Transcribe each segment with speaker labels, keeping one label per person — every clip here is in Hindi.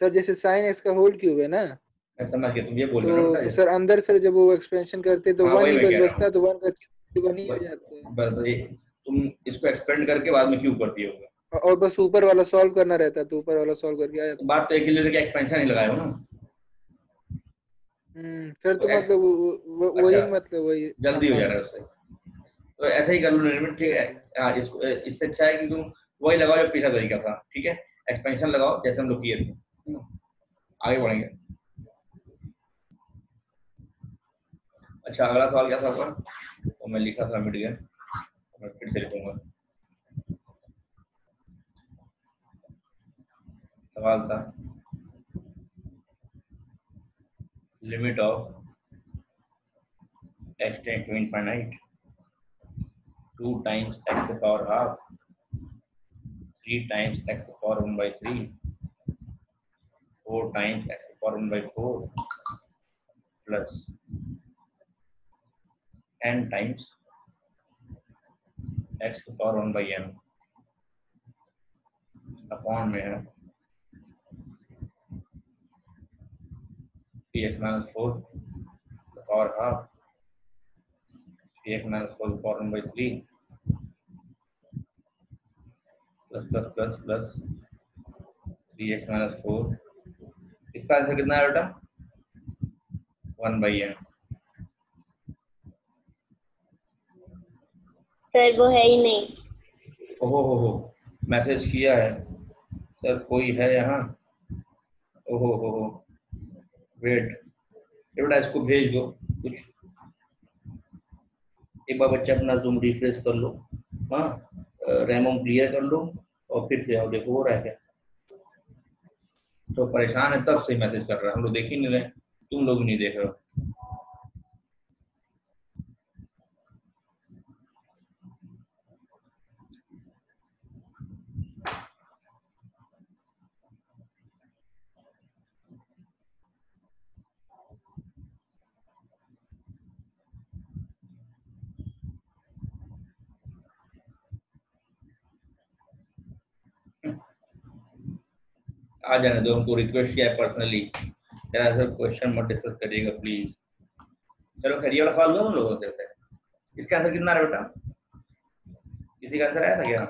Speaker 1: सर जैसे साइन एक्स का होल क्यूब है ना,
Speaker 2: मैं समझ गया, तुम ये बोल रहे हो ना बेटा
Speaker 1: तो
Speaker 2: ये।
Speaker 1: सर अंदर सर जब वो एक्सपेंशन करते तो
Speaker 2: हाँ
Speaker 1: वन
Speaker 2: वही
Speaker 1: ही
Speaker 2: मैं कह रहा
Speaker 1: बचता,
Speaker 2: हूँ।
Speaker 1: तो वन का क्यूब वन ही हो जाता है।
Speaker 2: तुम इसको एक्सपेंड करके बाद में क्यूब कर दिए होगे।
Speaker 1: और बस ऊपर वाला सॉल्व करना रहता है, तो ऊपर वाला सॉल्व करके आ
Speaker 2: तो
Speaker 1: जाता।
Speaker 2: बात तो एक ही जैसे कि एक्सपेंशन ही लगाए हो ना।
Speaker 1: सर
Speaker 2: तो
Speaker 1: तो
Speaker 2: एक्स,
Speaker 1: मतलब
Speaker 2: अच्छा,
Speaker 1: वही मतलब वही
Speaker 2: जल्दी हो जा
Speaker 1: आसान
Speaker 2: रहा है
Speaker 1: है।
Speaker 2: उससे। तो ऐसा ही कर लो लिमिट, ठीक है।
Speaker 1: Yes sir.
Speaker 2: हाँ, इसको इससे अच्छा है कि तुम वही लगाओ जो पिछला तरीका था, ठीक है। एक्सपेंशन लगाओ जैसे हम लोग किए थे। आगे बढ़ेंगे। अच्छा, अगला सवाल क्या था आपका? तो मैं लिखा था, मिट गया, मैं फिर से लिखूंगा। सवाल था limit of x tend to infinite 2 times x to the power half, 3 times x to the power 1 by 3, 4 times x to the power 1 by 4, plus n times x to the power 1 by n upon में है 3x minus 4 the power half, 3x minus 4 the power 1 by 3, plus 3x minus 4। इसका आंसर कितना है बेटा? 1 by n।
Speaker 3: सर वो है ही नहीं।
Speaker 2: ओहो, मैसेज किया है सर, कोई है यहाँ? ओहो, वेट, ये बेटा इसको भेज दो कुछ। एक बार बच्चे अपना जूम रिफ्रेश कर लो, हाँ, रैम क्लियर कर लो और फिर से आओ, देखो हो रहा है क्या। तो परेशान है तब से मैसेज कर रहा है, हम लोग देख ही नहीं रहे, तुम लोग नहीं देख रहे हो। आ जाने दो, हमको रिक्वेस्ट किया है पर्सनली, जरा सर क्वेश्चन मत डिस्कस करिएगा प्लीज। चलो खैर, ये वाला सवाल हुआ उन लोगों से। इसका आंसर कितना है बेटा? किसी का आंसर आया था क्या?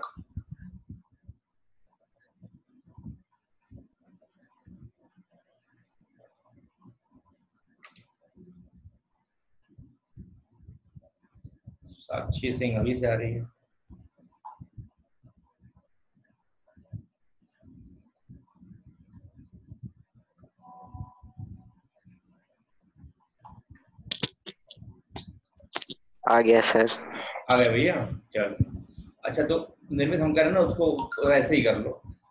Speaker 2: साक्षी सिंह अभी से आ रही है।
Speaker 4: आ गया सर।
Speaker 2: आ गए भैया, चलो। अच्छा, तो निर्मित हम कह रहे हैं ना, उसको ऐसे ही कर लो।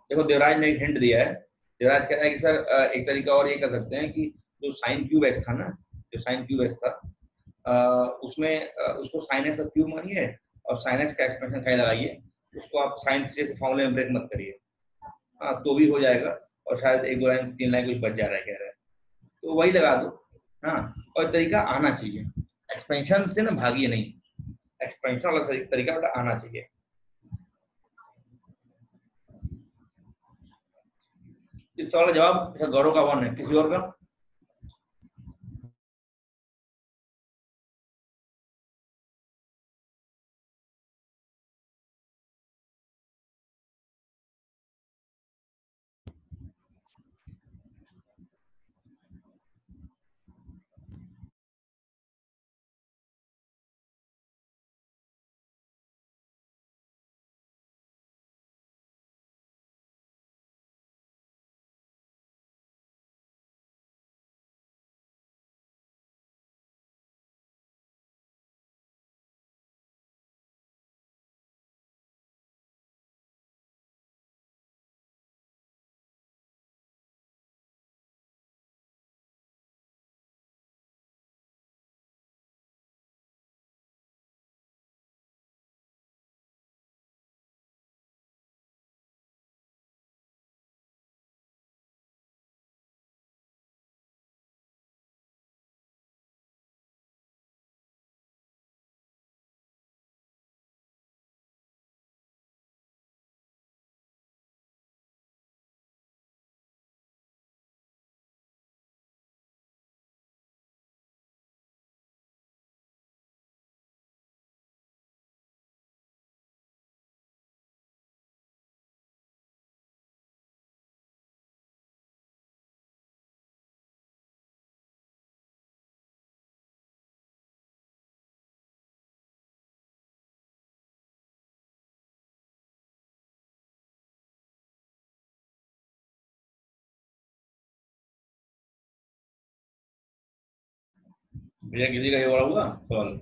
Speaker 2: देखो, देवराज ने एक हिंट दिया है। देवराज कह रहा है कि सर एक तरीका और ये कर सकते हैं कि जो साइन क्यूब एक्स था ना, जो साइन क्यूब एक्स था, उसमें उसको साइन एक्स का क्यूब मानिए और साइन एक्स का एक्सपेंशन खाई लगाइए। उसको आप साइन थ्री से फॉर्मूले में ब्रेक मत करिए, हाँ, तो भी हो जाएगा। और शायद एक दो लाइन, 3 लाइन कुछ बच जा रहा है कह रहे हैं, तो वही लगा दो। हाँ, और तरीका आना चाहिए, एक्सपेंशन से ना भागिए नहीं, एक्सपेंशन वाला तरीका आना चाहिए। इस सवाल का जवाब गौरव का 1 है, किसी और का? भैया किसी का ये वाला हुआ सवाल?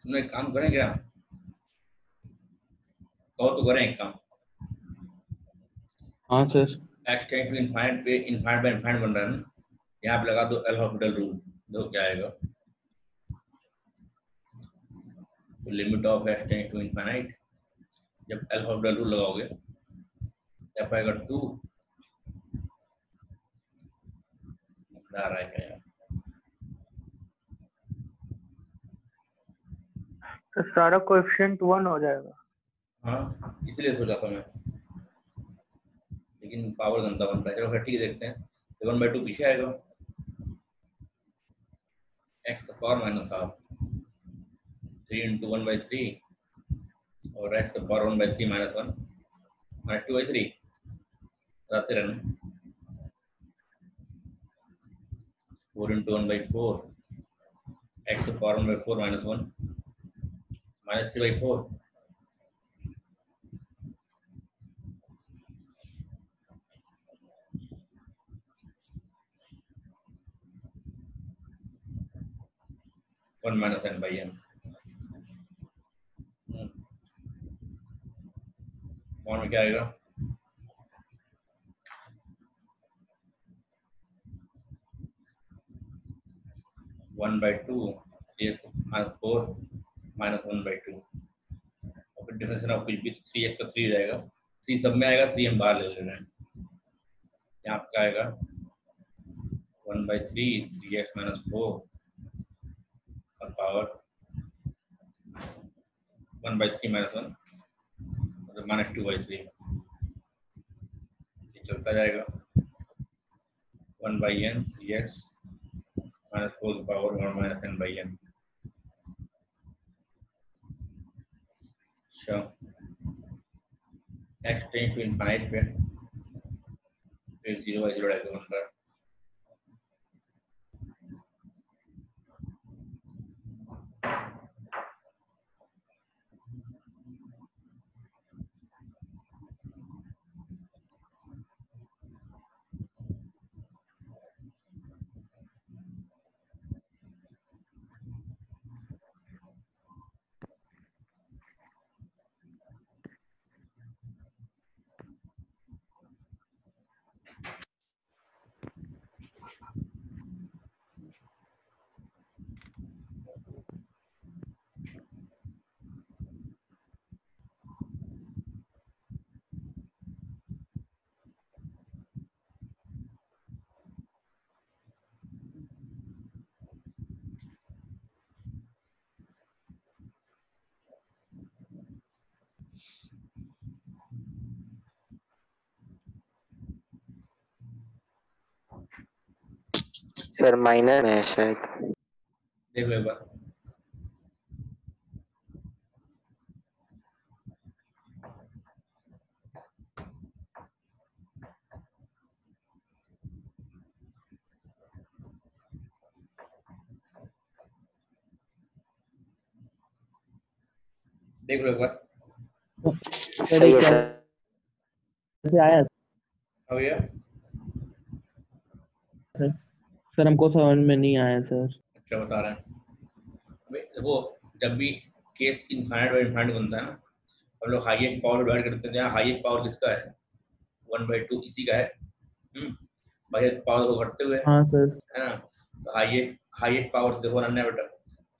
Speaker 2: तुमने एक काम करें क्या? कहो तो करें एक काम।
Speaker 5: हाँ sir.
Speaker 2: X tend to infinite पे इनफाइनाइट बाय इनफाइनाइट बन रहा है ना, यहाँ पे लगा दो एल हॉस्पिटल रूल, देखो क्या आएगा। तो limit of x tend to infinite, जब एल हॉस्पिटल रूल लगाओगे क्या आएगा 2। आ रहा है क्या यार?
Speaker 6: तो सारा कोएफिशिएंट 1 हो जाएगा।
Speaker 2: हाँ इसलिए सोचा था मैं, लेकिन पावर गंदा बन रहा है। चलो फिर ठीक है, देखते हैं। 1/2 पीछे आएगा, एक्स का पावर माइनस हाफ 3 इंटू 1/3 और एक्स का पावर 1/3 माइनस 1 माइनस 2/3 आते रहना। 4 इंटू 1/4 एक्स का power 1/4 minus 1 minus 3/4 1 minus n/n। और में क्या आएगा? 1/2 -4 माइनस 1/2 और फिर डिफरेंस ऑफ कुछ भी 3x का 3 जाएगा, 3 सब में आएगा, 3 हम बाहर ले लेना है। यहाँ पे क्या आएगा? 1/3 3x - 4 और पावर 1/3 - 1 मतलब -2/3 चलता जाएगा। 1/n 3x - 4 की पावर 1 - n/n। अच्छा, x टेंड टू इनफाइनाइट पे फिर 0/0 डायरेक्ट बन रहा है।
Speaker 4: सर माइनर में है शायद।
Speaker 2: देख लो एक बार। देख लो एक बार।
Speaker 4: सही है सर।
Speaker 6: कैसे आया
Speaker 2: अब भैया
Speaker 5: सर हमको समझ में नहीं आया सर।
Speaker 2: अच्छा बता रहे हैं। देखो, जब भी केस इनफाइनाइट बाय इनफाइनाइट बनता है ना, हम लोग हाईएस्ट पावर डिवाइड करते हैं। यहाँ हाईएस्ट पावर किसका है? 1/2 इसी का है। भाई पावर को घटते हुए
Speaker 5: हाँ सर।
Speaker 2: है ना। तो हाईएस्ट पावर से देखो ना बेटा,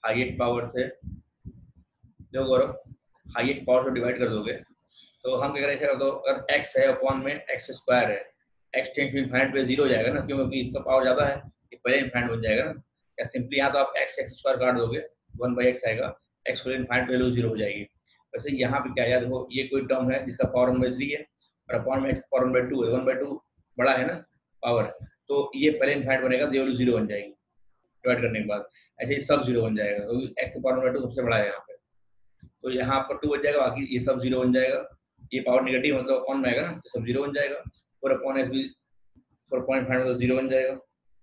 Speaker 2: हाईएस्ट पावर से देखो गौरव, हाईएस्ट पावर से डिवाइड कर दोगे तो हम क्या करेंगे? तो अगर x है अपॉन में x² है, x टेंड टू इनफाइनाइट पे 0 हो जाएगा ना, क्योंकि इसका पावर ज्यादा है, ये पहले इनफाइनाइट बन जाएगा ना। या सिंपली यहाँ तो आप x² काट दोगे, 1/x आएगा, x को इनफाइनाइट वैल्यू 0 हो जाएगी। वैसे यहाँ पे क्या याद हो, ये कोई टर्म है जिसका पावर 1/3 है और अपॉन में पावर 1/2 है, 1/2 बड़ा है ना पावर, तो ये पहले इनफाइनाइट बनेगा तो ये 0 बन जाएगी डिवाइड करने के बाद। ऐसे ही सब 0 बन जाएगा क्योंकि एक्स पावर 1/2 सबसे बड़ा है यहाँ पे, तो यहाँ पर 2 बन जाएगा, बाकी ये सब 0 बन जाएगा। ये पावर नेगेटिव मतलब अपॉन में आएगा ना, तो सब 0 बन जाएगा। 4 अपॉन एक्स भी 4.5 मतलब 0 बन जाएगा,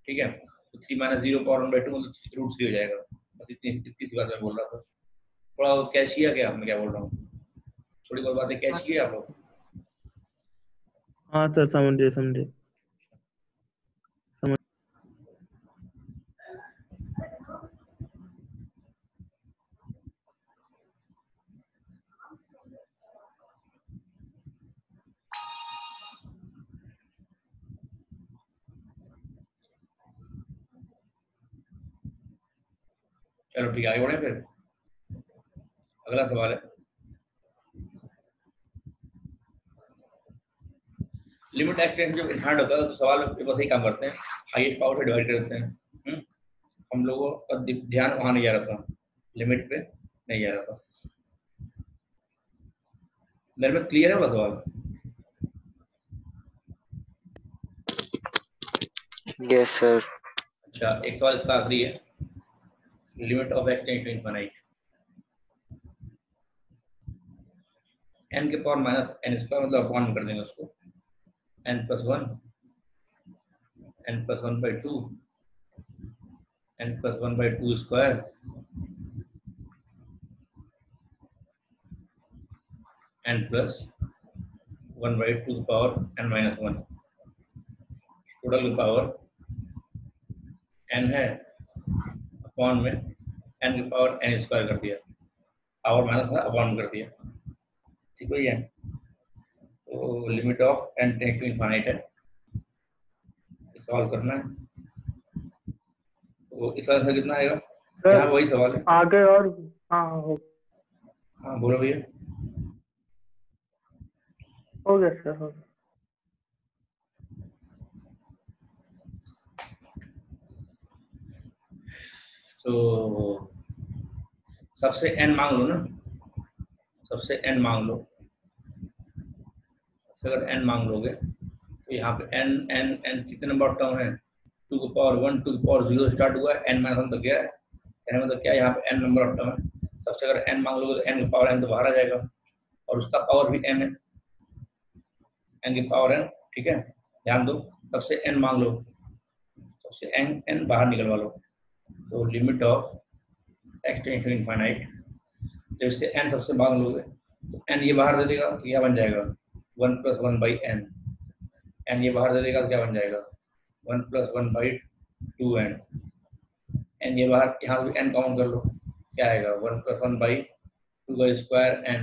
Speaker 2: ठीक है। तो 3 - 0 पावर 1/2 मतलब √3 हो जाएगा। बस इतनी सी बात मैं बोल रहा था, थोड़ा कैच किया क्या मैं क्या बोल रहा हूँ, थोड़ी बहुत बातें कैच किए आप लोग?
Speaker 5: हाँ सर समझे समझे।
Speaker 2: चलो ठीक है, आगे बढ़े फिर। अगला सवाल है, लिमिट एक्सटेंड जब इनहैंड होता है तो सवाल बस यही काम करते हैं, हाईएस्ट पावर से डिवाइड कर देते हैं। हम लोगों का ध्यान वहां नहीं जा रहा था, लिमिट पे नहीं जा रहा था। मेरे में क्लियर है वाला सवाल?
Speaker 4: Yes sir.
Speaker 2: अच्छा, एक सवाल इसका आखिरी है, limit of x tends to infinite, n के पावर माइनस n स्क्वायर मतलब अपॉन कर देंगे उसको, n + 1 n + 1/2 n + 1/2 square n + 1/2 power n - 1, total की पावर n है, अपॉन में n की पावर n स्क्वायर कर दिया, पावर माइनस था अपॉन कर दिया, ठीक है। तो limit of n tends to infinite है, सॉल्व करना है। तो इस आंसर कितना आएगा? यहाँ वही सवाल है
Speaker 6: आगे और हाँ
Speaker 2: हाँ बोलो भैया।
Speaker 6: हो गया सर, हो गया।
Speaker 2: तो सबसे n मांग लो ना, सबसे n मांग लो, अगर n मांग लोगे तो यहाँ पे n n n कितने नंबर टर्म है, 2 की पावर 1 2 की पावर 0 स्टार्ट हुआ है, n - 1 तक गया है, कहने मतलब क्या यहाँ पे n नंबर ऑफ टर्म है। सबसे अगर n मांग लोगे तो n की पावर n तो बाहर आ जाएगा और उसका पावर भी n है, n की पावर n, ठीक है। ध्यान दो, सबसे n मांग लो, सबसे n बाहर निकलवा लो, तो limit of x tends to infinite, तो इससे n सबसे मांग लोगे तो n ये बाहर दे देगा तो क्या बन जाएगा 1 + 1/n, n ये बाहर दे देगा तो क्या बन जाएगा 1 + 1/2n, n ये बाहर, यहाँ भी n काउंट कर लो, क्या आएगा 1 + 1/2 का स्क्वायर n,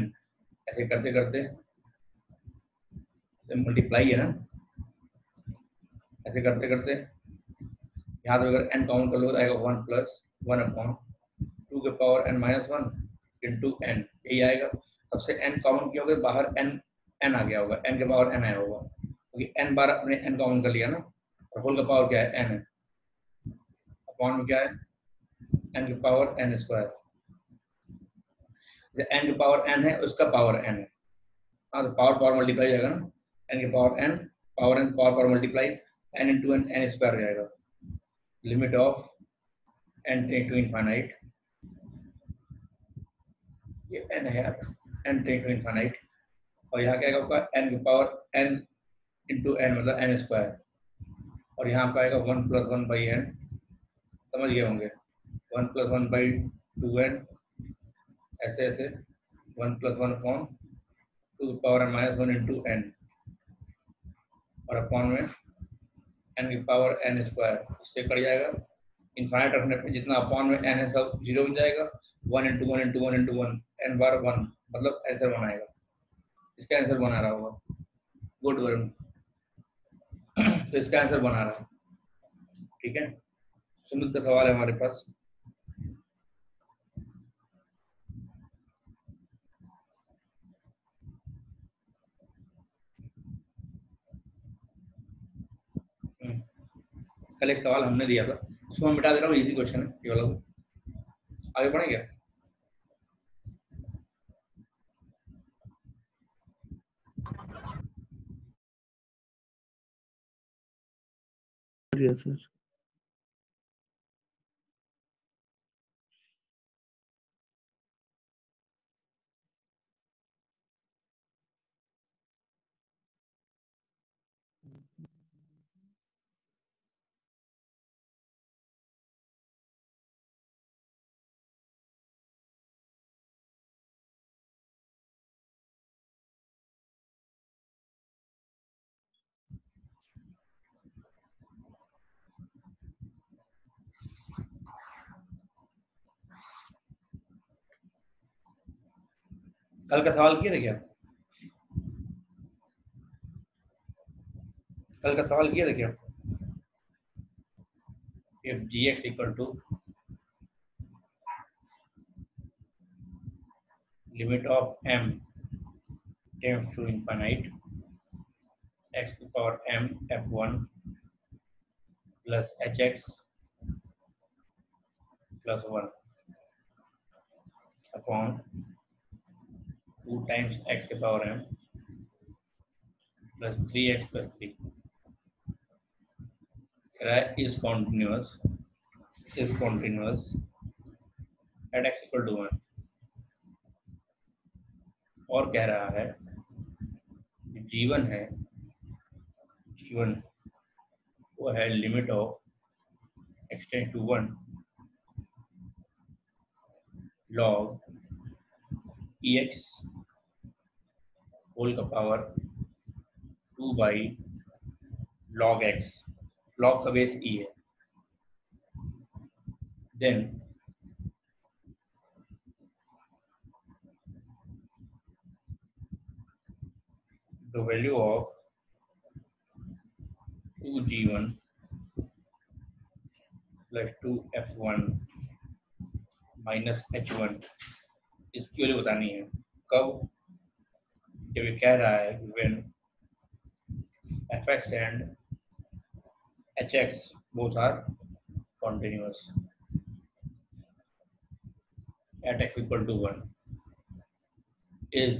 Speaker 2: ऐसे करते करते मल्टीप्लाई है ना, ऐसे करते करते यहाँ तो अगर n काउंट कर लो तो आएगा 1 + 1/2 के पावर n - 1 इंटू n, यही आएगा। सबसे n कॉमन किया होगा, बाहर n आ गया होगा, n के पावर n आया होगा क्योंकि n बार अपने n कॉमन कर लिया ना, और होल का पावर क्या है n है, अपॉन में क्या है n की पावर n स्क्वायर, n की पावर n है उसका पावर n है, हाँ तो पावर पावर मल्टीप्लाई जाएगा ना, n की power n power n power multiply n into n square हो जाएगा। Limit of n tends to infinite, ये n है यार, n टेंड्स टू इनफिनिट, और यहाँ क्या होगा n की पावर n इंटू n मतलब n स्क्वायर, और यहाँ पे आएगा 1 + 1/n, समझ गए होंगे, 1 + 1/2n, ऐसे ऐसे 1 + 1/2 की पावर -1 इंटू n, और अपॉन में n की पावर n स्क्वायर, इससे कट जाएगा, इनफाइनाइट रखने पे जितना अपॉन में n है सब 0 बन जाएगा, 1 × 1 × 1 × 1 n बार 1 मतलब आंसर बनाएगा, इसका आंसर बना रहा होगा, गुड वरुण, तो इसका आंसर बना रहा है, ठीक है। सुमित का सवाल है हमारे पास, कल एक सवाल हमने दिया था, उसको मैं मिटा दे रहा हूँ, इजी क्वेश्चन है ये वाला, आगे बढ़ेंगे।
Speaker 5: शुक्रिया सर।
Speaker 2: कल का सवाल किए थे क्या? कल का सवाल किए थे क्या? if gx equal to limit of m tends to infinite x to the power m f1 plus hx plus 1 upon 2 times x to the power m plus 3x plus 3 is continuous at x equal to 1 और कह रहा है g1 है, g1 वो है limit of x tend to 1 log ex whole का power 2 by log x, log का बेस e है, then the value of 2g1 plus 2f1 minus h1 इसकी वैल्यू बतानी है। कब? जब ये कह रहा है when fx and hx both are continuous at x equal to 1 is,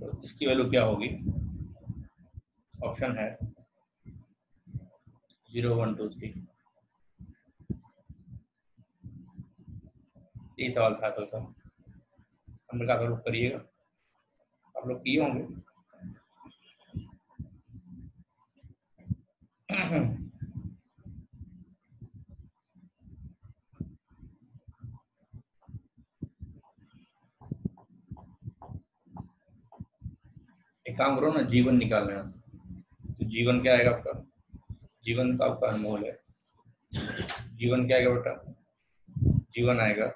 Speaker 2: तो इसकी वैल्यू क्या होगी? ऑप्शन है 0 1 2 3। यही सवाल था तो सर हमने कहा लोग करिएगा, आप लोग किए होंगे। एक काम करो ना, जीवन निकालना है तो जीवन क्या आएगा आपका? जीवन तो आपका अनमोल है। जीवन क्या आएगा बेटा? जीवन आएगा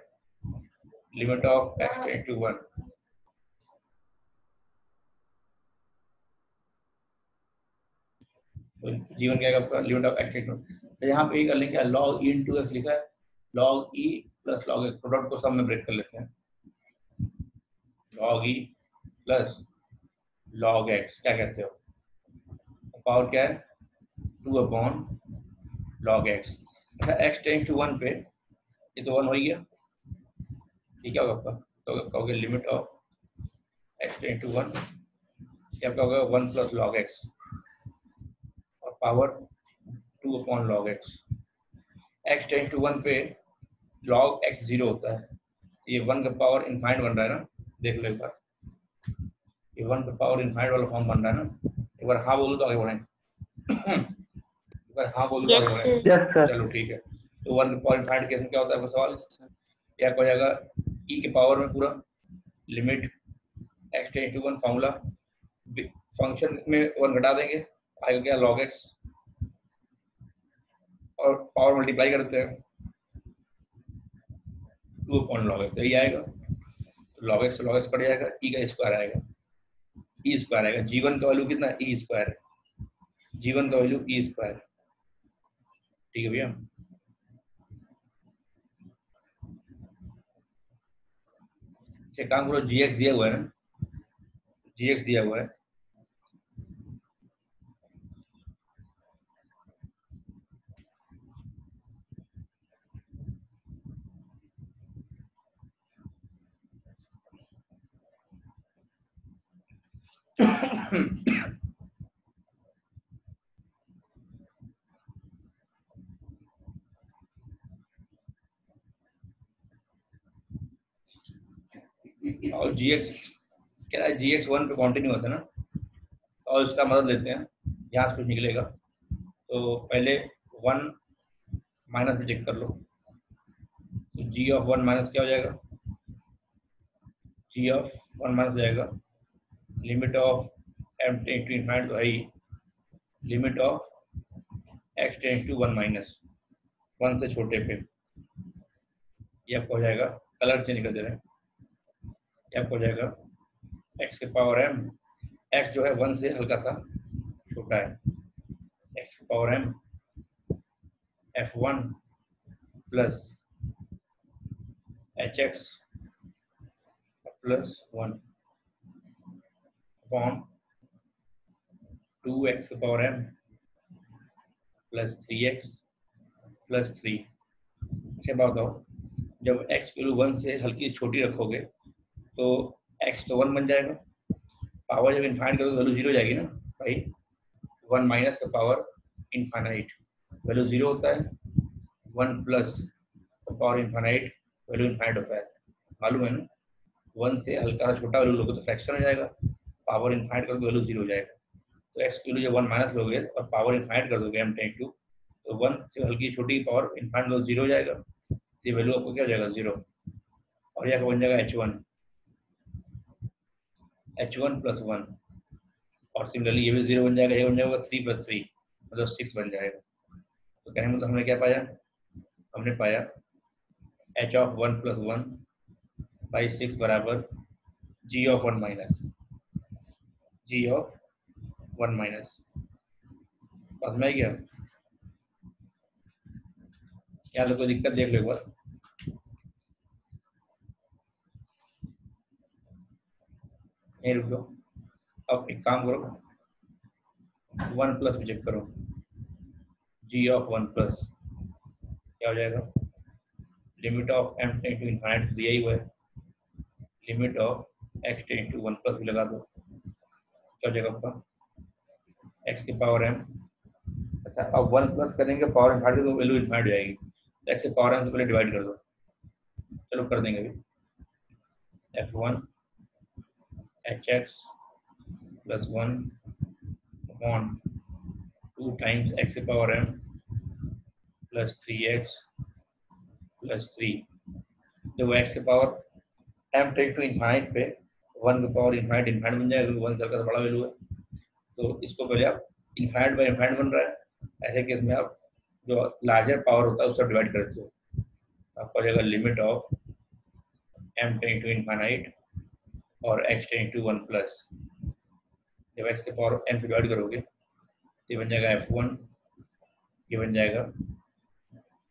Speaker 2: limit of x tend to 1 तो जीवन क्या आएगा आपका? Limit of x tend to, तो यहाँ पे कर लेंगे log e इंटू x लिखा है, log e plus log x, product को सब में ब्रेक कर लेते हैं। log e plus log x क्या कहते हो? पावर क्या है? 2 अपॉन log x। अच्छा x टेंड्स टू 1 पे ये तो 1 हो गया, ये क्या होगा आपका? तो कहोगे limit of x tends to 1, क्या आपका होगा 1 प्लस log x और power 2 upon log x। x tends to 1 पे log x 0 होता है, ये 1 का पावर इनफाइनाइट बन रहा है ना, देख लो एक बार, ये 1 का पावर इनफाइनाइट वाला फॉर्म बन रहा है ना। एक बार हाँ बोलो तो आगे बढ़ें। एक बार हाँ बोलो तो आगे बढ़ें।
Speaker 6: Yes sir.
Speaker 2: चलो ठीक है, तो 1 का पावर इनफाइनाइट केस में क्या होता है आपका सवाल?
Speaker 1: Yes, sir.
Speaker 2: क्या हो जाएगा? e के पावर में पूरा limit x tend to 1 formula, function में 1 घटा देंगे, आएगा क्या? log x और पावर मल्टीप्लाई करते हैं 2 अपॉन log x, तो ये आएगा log x कट जाएगा, e का स्क्वायर आएगा, e स्क्वायर आएगा। जीवन का वैल्यू कितना? e स्क्वायर, जीवन का वैल्यू e स्क्वायर। ठीक है भैया, एक काम करो, gx दिया हुआ है ना, gx दिया हुआ है, और gx क्या है, gx 1 पे कॉन्टिन्यूस है ना, और इसका मदद लेते हैं, यहाँ से कुछ निकलेगा। तो पहले 1 माइनस में चेक कर लो, तो g ऑफ 1 माइनस क्या हो जाएगा, g ऑफ 1 माइनस हो जाएगा limit of m tends to infinite तो है ही, limit of x tends to 1 minus 1 से छोटे पे, ये आपको हो जाएगा, कलर चेंज कर दे रहे हैं, ये आपको हो जाएगा x के पावर m, x जो है 1 से हल्का सा छोटा है, x के power m f1 plus hx plus 1 upon 2x के power m plus 3x plus 3। अच्छा बात बताओ, जब x वैल्यू 1 से हल्की छोटी रखोगे तो x तो 1 बन जाएगा, पावर जब इनफाइनाइट करोगे वैल्यू 0 हो जाएगी ना भाई, 1 माइनस का पावर इनफाइनाइट वैल्यू 0 होता है, 1 प्लस का पावर इनफाइनाइट वैल्यू इनफाइनाइट होता है, मालूम है ना। 1 से हल्का सा छोटा वैल्यू लोगे तो फ्रैक्शन हो जाएगा, पावर इनफाइनाइट करोगे वैल्यू 0 हो जाएगा। तो x की वैल्यू जब 1 माइनस लोगे और पावर इनफाइनाइट कर दोगे m टेंस टू, तो 1 से हल्की छोटी पावर इनफाइनाइट वैल्यू 0 हो जाएगा, ये वैल्यू आपको क्या हो जाएगा 0, और यह बन जाएगा h1 प्लस 1, और सिमिलरली ये भी 0 बन जाएगा, ये बन जाएगा 3 प्लस 3 मतलब 6 बन जाएगा। तो कहने मतलब हमने क्या पाया, हमने पाया h ऑफ 1 प्लस 1 बाई 6 बराबर g of 1 minus, g of 1 minus. समझ में आ गया, यहाँ तो कोई दिक्कत देख लो एक बार, नहीं रुक जाओ। अब एक काम करो, 1 प्लस में चेक करो, g ऑफ 1 प्लस क्या हो जाएगा, limit of m tends to infinite दिया ही हुआ है, limit of x tends to 1 plus भी लगा दो, क्या हो जाएगा आपका x की पावर m। अच्छा अब 1 प्लस करेंगे पावर इनफाइनाइट तो वैल्यू इनफाइनाइट हो जाएगी, x से पावर m से पहले डिवाइड कर दो, चलो कर देंगे अभी, f1 hx plus 1 upon 2 times x की power m plus 3x plus 3। जब x की power m tends to infinite पे 1 की पावर इनफाइनाइट इनफाइनाइट बन जाएगा, 1 से बड़ा वैल्यू है, तो इसको पहले आप इनफाइनाइट बाय इनफाइनाइट बन रहा है, ऐसे केस में आप जो लार्जर पावर होता है उससे डिवाइड करते हो, आपको हो जाएगा limit of m tends to infinite और x टेंस टू 1 प्लस, जब x के पावर m से डिवाइड करोगे तो ये बन जाएगा f1, ये बन जाएगा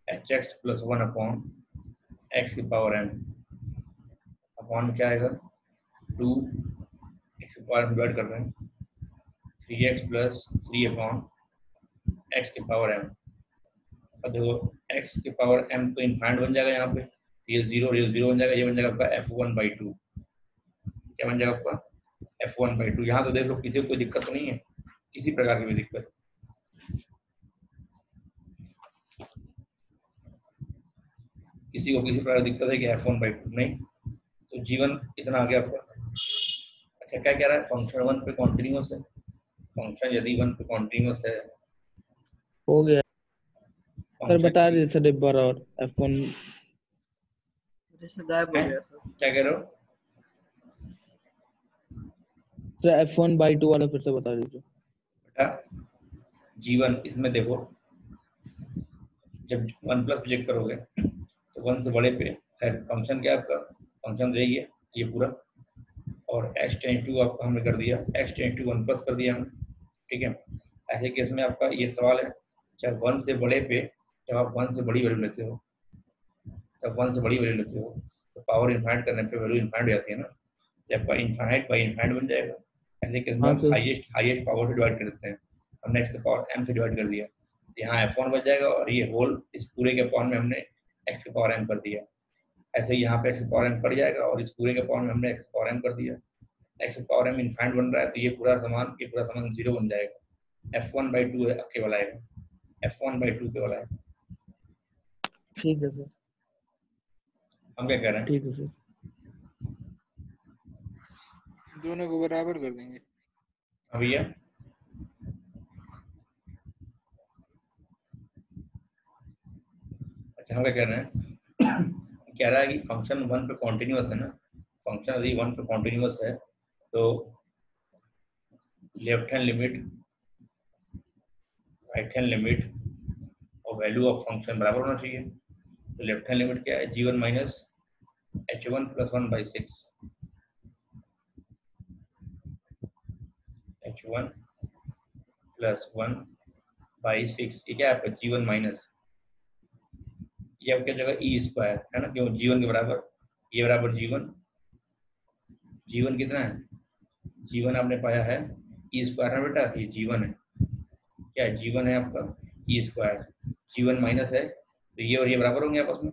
Speaker 2: hx प्लस 1 अपॉन x की पावर m अपॉन क्या आएगा 2 x की पावर m डिवाइड कर रहे हैं 3x प्लस 3 अपॉन x की पावर m। अब देखो x की पावर m तो इनफाइनाइट बन जाएगा, यहाँ पे ये 0 बन जाएगा, ये बन जाएगा आपका f1/2, क्या बन जाएगा आपका f1/2। यहाँ तो देख लो किसी को कोई दिक्कत तो नहीं है, किसी प्रकार की भी दिक्कत, किसी को किसी प्रकार की दिक्कत है कि f1/2 नहीं, तो जीवन इतना आ गया आपका। अच्छा क्या कह रहा है, फंक्शन 1 पे कॉन्टिन्यूस है, फंक्शन यदि 1 पे कॉन्टिन्यूस है,
Speaker 5: हो गया सर, बता दीजिए सर एक बार और f1
Speaker 1: गायब हो गया सर।
Speaker 2: क्या कह रहे हो,
Speaker 5: सर f1/2 वाला फिर से बता दीजिए।
Speaker 2: बेटा जीवन इसमें देखो, जब 1 प्लस चेक करोगे तो 1 से बड़े पे फंक्शन क्या आपका, फंक्शन रहेगी ये पूरा, और x टेंस टू आपका हमने कर दिया, x टेंस टू 1 प्लस कर दिया हमने, ठीक है। ऐसे केस में आपका ये सवाल है, जब 1 से बड़े पे, जब आप 1 से बड़ी वैल्यू लेते हो, जब 1 से बड़ी वैल्यू लेते हो तो पावर इनफाइनाइट करने पे वैल्यू इनफाइनाइट हो जाती है ना, जब आपका इनफाइनाइट बाई इनफाइनाइट बन जाएगा। ऐसे केस में आप हाईएस्ट पावर से डिवाइड कर देते हैं, हमने x की पावर m से डिवाइड कर दिया, यहाँ f1 बच जाएगा, और ये होल इस पूरे के पावर में हमने x की पावर m कर दिया, ऐसे यहाँ पे x की पावर m पड़ जाएगा, और इस पूरे के पावर में हमने x की पावर m कर दिया, x की पावर m इनफाइनाइट बन रहा है, तो ये पूरा सामान 0 बन जाएगा, f1/2 केवल आएगा, f1/2 केवल आएगा।
Speaker 5: ठीक है सर,
Speaker 2: हम क्या कह रहे हैं,
Speaker 5: ठीक है सर,
Speaker 1: दोनों को बराबर कर देंगे।
Speaker 2: हाँ भैया, अच्छा हम क्या कह रहे हैं कह रहा है कि फंक्शन 1 पे कॉन्टिन्यूअस है ना, फंक्शन यदि 1 पे कॉन्टिन्यूअस है तो left hand limit right hand limit और वैल्यू ऑफ फंक्शन बराबर होना चाहिए। तो लेफ्ट हैंड लिमिट क्या है, g1 minus h1 plus 1/6, h1 plus 1/6, ये क्या है आपका g1 माइनस, ये आपकी जगह ई स्क्वायर है ना, क्यों g1 के बराबर, ये बराबर g1, g1 कितना है, g1 आपने पाया है ई स्क्वायर है बेटा, ये g1 है, क्या है g1 है आपका ई स्क्वायर, g1 माइनस है तो ये और ये बराबर होंगे आपस में,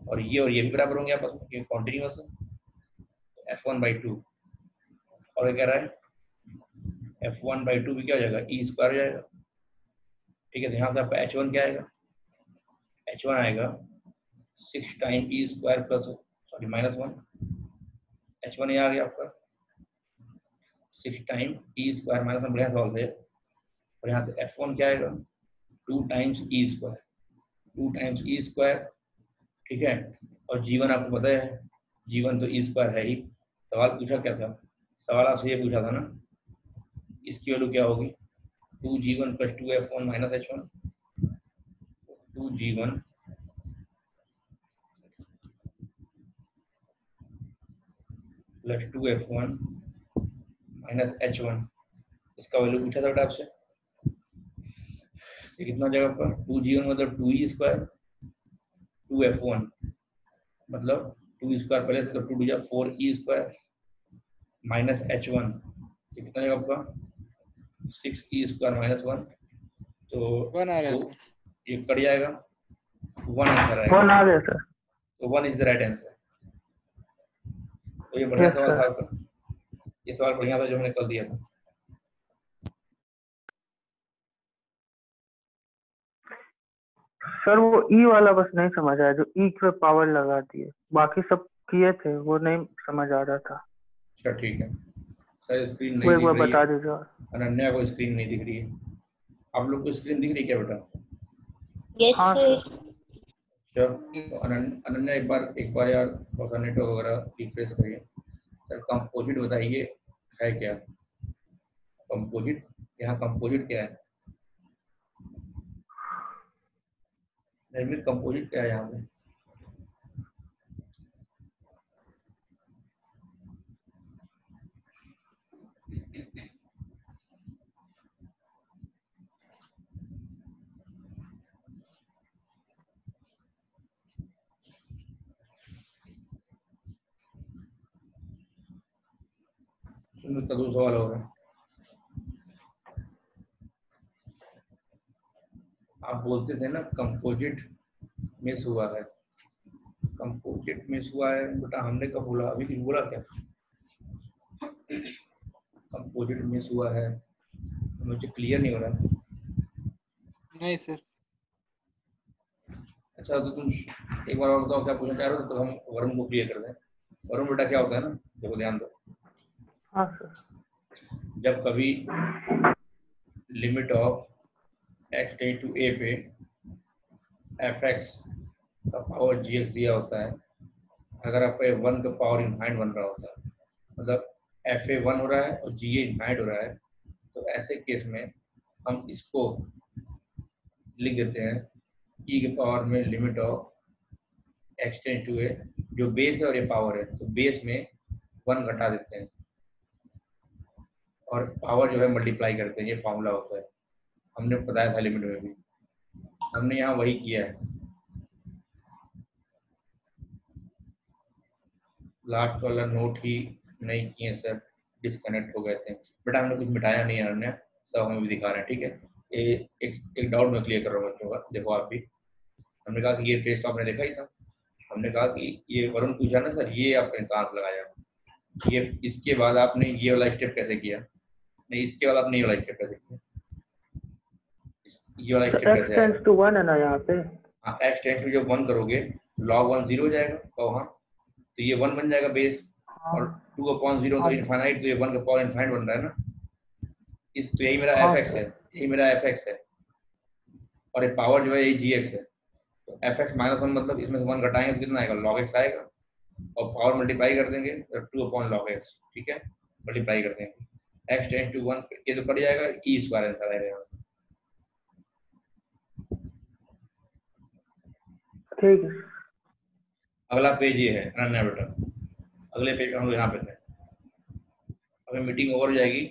Speaker 2: और ये भी बराबर होंगे आपस में, ये कॉन्टिन्यूअस है, f1/2, और ये कह रहा है f1/2 भी क्या हो जाएगा, ई स्क्वायर हो जाएगा, ठीक है। तो यहाँ से आपका h1 क्या आएगा, h1 आएगा 6 time E square plus sorry -1, h1 ये आ गया आपका 6 टाइम ई स्क्वायर -1, बढ़िया सवाल है। और यहाँ से f1 क्या आएगा 2 times E square, 2 times E square, ठीक है। और g1 आपको पता है, g1 तो ई स्क्वायर है ही। सवाल पूछा क्या था, सवाल आपसे ये पूछा था ना, इसकी वैल्यू क्या होगी 2g1 plus 2f1 minus h1, 2g1 plus 2f1 minus h1, इसका वैल्यू पूछा था बेटा आपसे, ये कितना हो जाएगा आपका 2g1 मतलब 2e स्क्वायर, 2f1 मतलब 2 स्क्वायर पहले से, तो 2 2 4e स्क्वायर माइनस h1, ये कितना जाएगा आपका 6e स्क्वायर माइनस 1, तो
Speaker 1: 1 आ रहा है
Speaker 2: तो
Speaker 1: सर।
Speaker 2: ये कट जाएगा, 1 आंसर आएगा,
Speaker 6: 1 आ गया सर।
Speaker 2: तो 1 इज द राइट आंसर। तो ये बढ़िया
Speaker 6: Yes,
Speaker 2: सवाल
Speaker 6: sir.
Speaker 2: था आपका, ये सवाल बढ़िया था जो हमने कल दिया था।
Speaker 6: सर वो ई वाला बस नहीं समझ आया, जो ई पे पावर लगा दिए, बाकी सब किए थे वो नहीं समझ आ रहा था,
Speaker 2: अच्छा ठीक है सर, स्क्रीन
Speaker 6: वो
Speaker 2: नहीं
Speaker 6: एक
Speaker 2: दिख
Speaker 6: बार
Speaker 2: रही
Speaker 6: बता
Speaker 2: है,
Speaker 6: दीजिए।
Speaker 2: अनन्या को स्क्रीन नहीं दिख रही है, आप लोग को स्क्रीन दिख रही है क्या बेटा?
Speaker 3: यस
Speaker 6: हाँ
Speaker 3: सर।
Speaker 6: सर।
Speaker 2: अच्छा तो अनन्या एक बार यार थोड़ा नेटवर्क वगैरह रिफ्रेश करिए। सर कंपोजिट बताइए है क्या, कंपोजिट, यहाँ कंपोजिट क्या है, निर्मित कंपोजिट क्या है यहाँ पे? सुनो तो दूसरा सवाल हो रहा है, आप बोलते थे ना कंपोजिट मिस हुआ है, कंपोजिट मिस हुआ है बेटा, हमने कब बोला, अभी कुछ बोला क्या कंपोजिट मिस हुआ है, मुझे क्लियर नहीं हो रहा।
Speaker 1: नहीं सर।
Speaker 2: अच्छा तो तुम एक बार और बताओ क्या पूछना चाह रहे हो, तो हम वरुण को क्लियर कर दें। वरुण बेटा क्या होता है ना, देखो ध्यान दो,
Speaker 6: हाँ सर।
Speaker 2: जब कभी limit of x tend to a पे fx का पावर gx दिया होता है, अगर आपका 1 का पावर इनफाइनाइट बन रहा होता है, मतलब fa 1 हो रहा है और ga इनफाइनाइट हो रहा है, तो ऐसे केस में हम इसको लिख देते हैं e के पावर में limit of x tend to a, जो बेस है और ये पावर है, तो बेस में 1 घटा देते हैं और पावर जो है मल्टीप्लाई करते हैं, ये फॉर्मूला होता है, हमने बताया था लिमिट में भी, हमने यहाँ वही किया है। लास्ट वाला नोट ही नहीं किए सर, डिस्कनेक्ट हो गए थे बेटा, हमने कुछ मिटाया नहीं है, हमने सब हमें भी दिखा रहे हैं, ठीक है। एक डाउट मैं क्लियर कर रहा हूँ बच्चों का, देखो आप भी, हमने कहा कि ये टेस्ट आपने देखा ही था, हमने कहा कि ये वरुण पूछा ना सर, ये आपने कहाँ से लगाया, ये इसके बाद आपने ये वाला स्टेप कैसे किया, नहीं इसके बाद आपने ये वाला स्टेप कैसे किया, ये वाला स्टेप
Speaker 6: x
Speaker 2: कैसे
Speaker 6: टेंड्स
Speaker 2: आया,
Speaker 6: टू 1 है ना यहाँ पे।
Speaker 2: हाँ x टेंड्स टू जब 1 करोगे log 1 0 हो जाएगा, तो हाँ तो ये 1 बन जाएगा बेस, और 2 अपॉन 0 तो इनफाइनाइट, तो ये 1 का पावर इनफाइनाइट बन रहा है ना। इस तो यही मेरा
Speaker 6: हाँ
Speaker 2: fx है, यही मेरा fx है, और ये पावर जो है यही gx है। तो fx माइनस 1 मतलब इसमें से 1 घटाएंगे तो कितना आएगा, log x आएगा, और पावर मल्टीप्लाई कर देंगे तो 2 अपॉन log x, ठीक है, मल्टीप्लाई कर देंगे, x टेंड्स टू 1 ये तो कट जाएगा, e स्क्वायर आंसर आएगा यहाँ से।
Speaker 6: ठीक है।
Speaker 2: अगला पेज ये है अनन्या बेटा, अगले पेज पे हम लोग यहाँ पे थे। अभी मीटिंग ओवर हो जाएगी